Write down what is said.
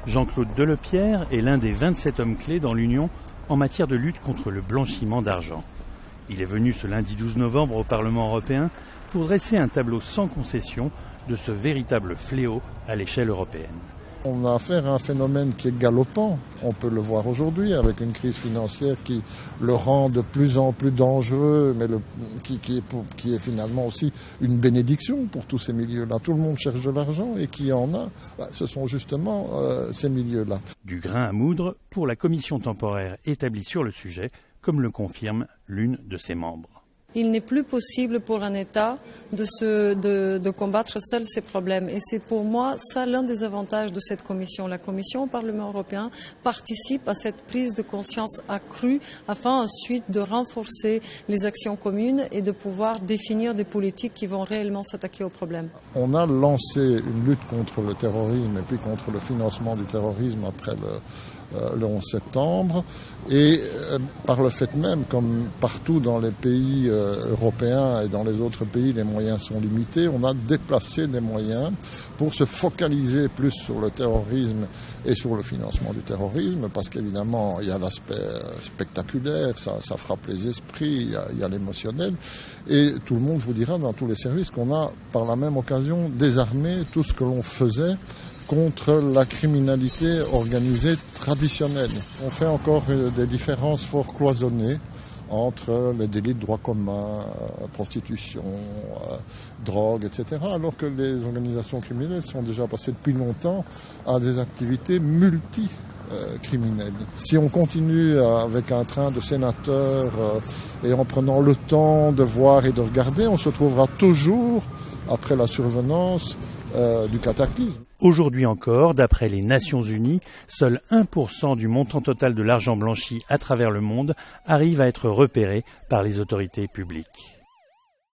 Jean-Claude Delepierre est l'un des 27 hommes clés dans l'Union en matière de lutte contre le blanchiment d'argent. Il est venu ce lundi 12 novembre au Parlement européen pour dresser un tableau sans concession de ce véritable fléau à l'échelle européenne. On a affaire à un phénomène qui est galopant. On peut le voir aujourd'hui avec une crise financière qui le rend de plus en plus dangereux, mais qui est finalement aussi une bénédiction pour tous ces milieux-là. Tout le monde cherche de l'argent et qui en a, ce sont justement ces milieux-là. Du grain à moudre pour la commission temporaire établie sur le sujet, comme le confirme l'une de ses membres. Il n'est plus possible pour un État de combattre seul ces problèmes. Et c'est pour moi ça l'un des avantages de cette commission. La commission au Parlement européen participe à cette prise de conscience accrue afin ensuite de renforcer les actions communes et de pouvoir définir des politiques qui vont réellement s'attaquer aux problèmes. On a lancé une lutte contre le terrorisme et puis contre le financement du terrorisme après le 11 septembre et par le fait même, comme partout dans les pays européens et dans les autres pays, les moyens sont limités, on a déplacé des moyens pour se focaliser plus sur le terrorisme et sur le financement du terrorisme, parce qu'évidemment il y a l'aspect spectaculaire, ça frappe les esprits, il y a l'émotionnel, et tout le monde vous dira dans tous les services qu'on a par la même occasion désarmé tout ce que l'on faisait contre la criminalité organisée traditionnelle. On fait encore des différences fort cloisonnées entre les délits de droit commun, prostitution, drogue, etc., alors que les organisations criminelles sont déjà passées depuis longtemps à des activités multi-criminelles. Si on continue avec un train de sénateurs et en prenant le temps de voir et de regarder, on se trouvera toujours après la survenance du cataclysme. Aujourd'hui encore, d'après les Nations Unies, seul 1% du montant total de l'argent blanchi à travers le monde arrive à être repéré par les autorités publiques.